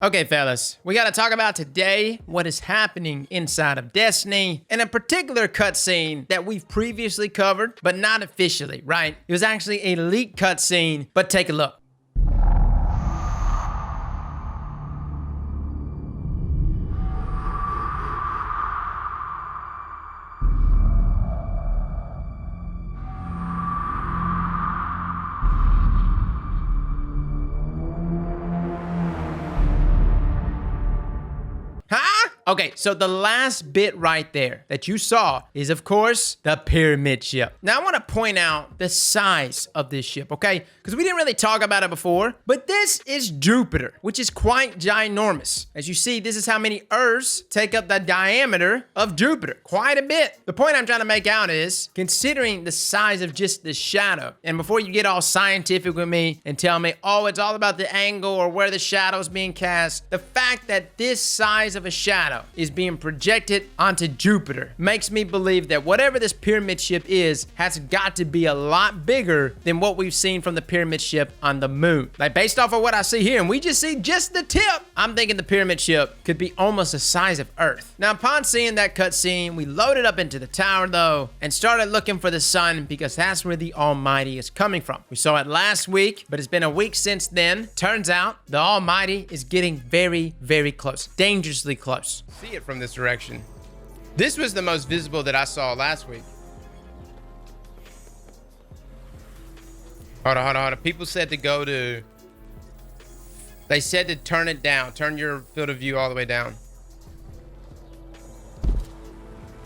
Okay, fellas, we gotta talk about today what is happening inside of Destiny, and a particular cutscene that we've previously covered, but not officially, right? It was actually a leaked cutscene, but take a look. Okay, so the last bit right there that you saw is, of course, the pyramid ship. Now, I want to point out the size of this ship, okay? Because we didn't really talk about it before, but this is Jupiter, which is quite ginormous. As you see, this is how many Earths take up the diameter of Jupiter. Quite a bit. The point I'm trying to make out is, considering the size of just the shadow, and before you get all scientific with me and tell me, oh, it's all about the angle or where the shadow is being cast, the fact that this size of a shadow is being projected onto Jupiter makes me believe that whatever this pyramid ship is has got to be a lot bigger than what we've seen from the pyramid ship on the moon. Like, based off of what I see here, and we just see just the tip, I'm thinking the pyramid ship could be almost the size of Earth. Now, upon seeing that cutscene, we loaded up into the tower though and started looking for the sun, because that's where the Almighty is coming from. We saw it last week, but it's been a week since then. Turns out the Almighty is getting very, very close, dangerously close. See it from this direction. This was the most visible that I saw last week. Hold on. People said to go to... They said to turn it down. Turn your field of view all the way down.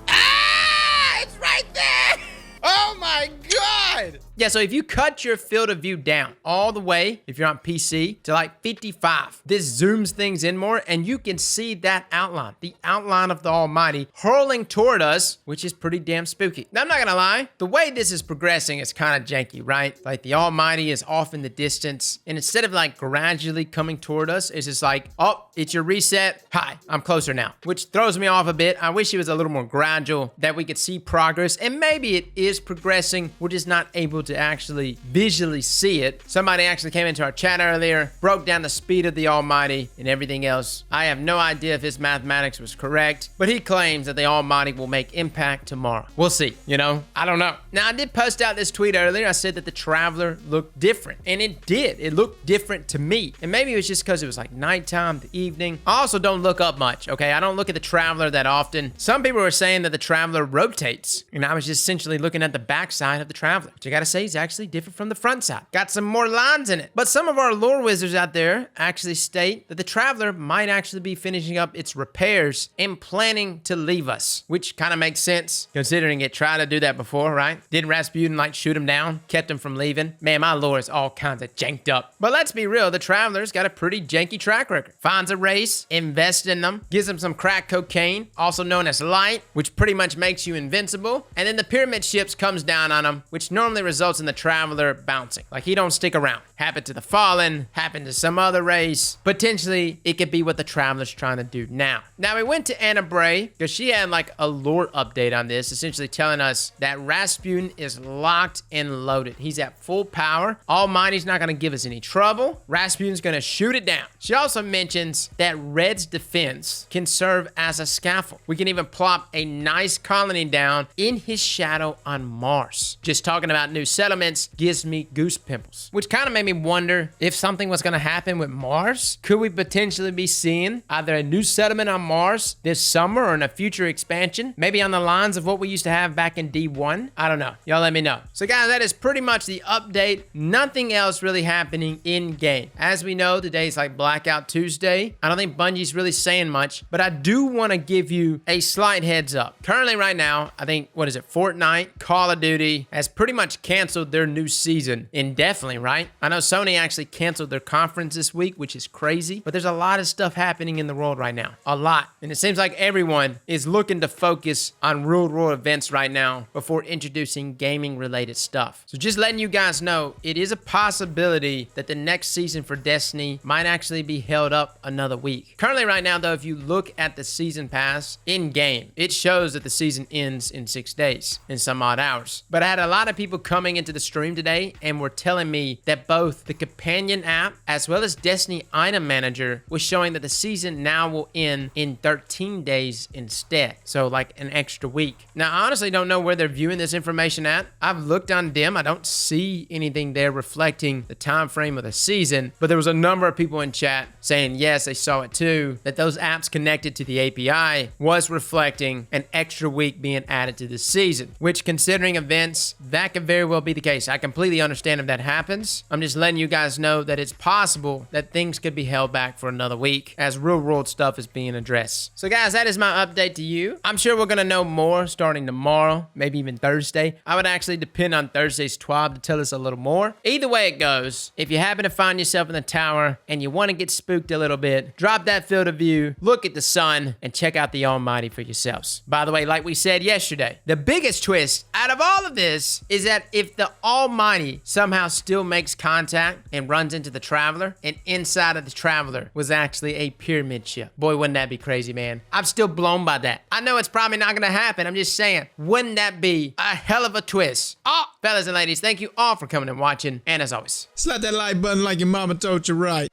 Ah! It's right there! Oh my God! Yeah, so if you cut your field of view down all the way, if you're on PC, to like 55, this zooms things in more, and you can see that outline, the outline of the Almighty hurling toward us, which is pretty damn spooky. Now, I'm not gonna lie, the way this is progressing is kind of janky, right? Like, the Almighty is off in the distance, and instead of like gradually coming toward us, it's just like, oh, it's your reset. Hi, I'm closer now, which throws me off a bit. I wish it was a little more gradual, that we could see progress, and maybe it is progressing. We're just not able to actually visually see it. Somebody actually came into our chat earlier, broke down the speed of the Almighty and everything else. I have no idea if his mathematics was correct, but he claims that the Almighty will make impact tomorrow. We'll see, you know? I don't know. Now, I did post out this tweet earlier. I said that the Traveler looked different, and it did. It looked different to me, and maybe it was just because it was like nighttime, the evening. I also don't look up much, okay? I don't look at the Traveler that often. Some people were saying that the Traveler rotates, and I was just essentially looking at the backside of the Traveler, which I gotta say is actually different from the front side. Got some more lines in it. But some of our lore wizards out there actually state that the Traveler might actually be finishing up its repairs and planning to leave us, which kind of makes sense considering it tried to do that before, right? Did Rasputin like shoot him down, kept him from leaving? Man, my lore is all kinds of janked up. But let's be real, the Traveler's got a pretty janky track record. Finds a race, invests in them, gives them some crack cocaine, also known as light, which pretty much makes you invincible, and then the pyramid ships comes down on them, which normally results in the Traveler bouncing. Like, he don't stick around. Happened to the Fallen, happened to some other race. Potentially, it could be what the Traveler's trying to do now. Now, we went to Anna Bray, because she had like a lore update on this, essentially telling us that Rasputin is locked and loaded. He's at full power. Almighty's not gonna give us any trouble. Rasputin's gonna shoot it down. She also mentions that Red's defense can serve as a scaffold. We can even plop a nice colony down in his shadow on Mars. Just talking about new settlements gives me goose pimples, which kind of made me wonder if something was going to happen with Mars. Could we potentially be seeing either a new settlement on Mars this summer or in a future expansion, maybe on the lines of what we used to have back in D1? I don't know. Y'all let me know. So guys, that is pretty much the update. Nothing else really happening in game. As we know, today's like Blackout Tuesday. I don't think Bungie's really saying much, but I do want to give you a slight heads up. Currently right now, I think, what is it, Fortnite, Call of Duty has pretty much canceled their new season indefinitely, right? I know Sony actually canceled their conference this week, which is crazy, but there's a lot of stuff happening in the world right now. A lot. And it seems like everyone is looking to focus on real-world events right now before introducing gaming-related stuff. So just letting you guys know, it is a possibility that the next season for Destiny might actually be held up another week. Currently right now, though, if you look at the season pass in-game, it shows that the season ends in 6 days, in some odd hours. But I had a lot of people coming coming into the stream today and were telling me that both the companion app as well as Destiny Item Manager was showing that the season now will end in 13 days instead. So like an extra week. Now, I honestly don't know where they're viewing this information at. I've looked on Dim. I don't see anything there reflecting the time frame of the season, but there was a number of people in chat saying yes, they saw it too, that those apps connected to the API was reflecting an extra week being added to the season, which considering events, that could very well be the case. I completely understand if that happens. I'm just letting you guys know that it's possible that things could be held back for another week as real world stuff is being addressed. So guys, that is my update to you. I'm sure we're gonna know more starting tomorrow, maybe even Thursday. I would actually depend on Thursday's TWAB to tell us a little more. Either way it goes, if you happen to find yourself in the tower and you want to get spooked a little bit, drop that field of view, look at the sun, and check out the Almighty for yourselves. By the way, like we said yesterday, the biggest twist out of all of this is that if the Almighty somehow still makes contact and runs into the Traveler, and inside of the Traveler was actually a pyramid ship. Boy, wouldn't that be crazy, man? I'm still blown by that. I know it's probably not gonna happen. I'm just saying, wouldn't that be a hell of a twist? Oh, fellas and ladies, thank you all for coming and watching, and as always, slap that like button like your mama told you right.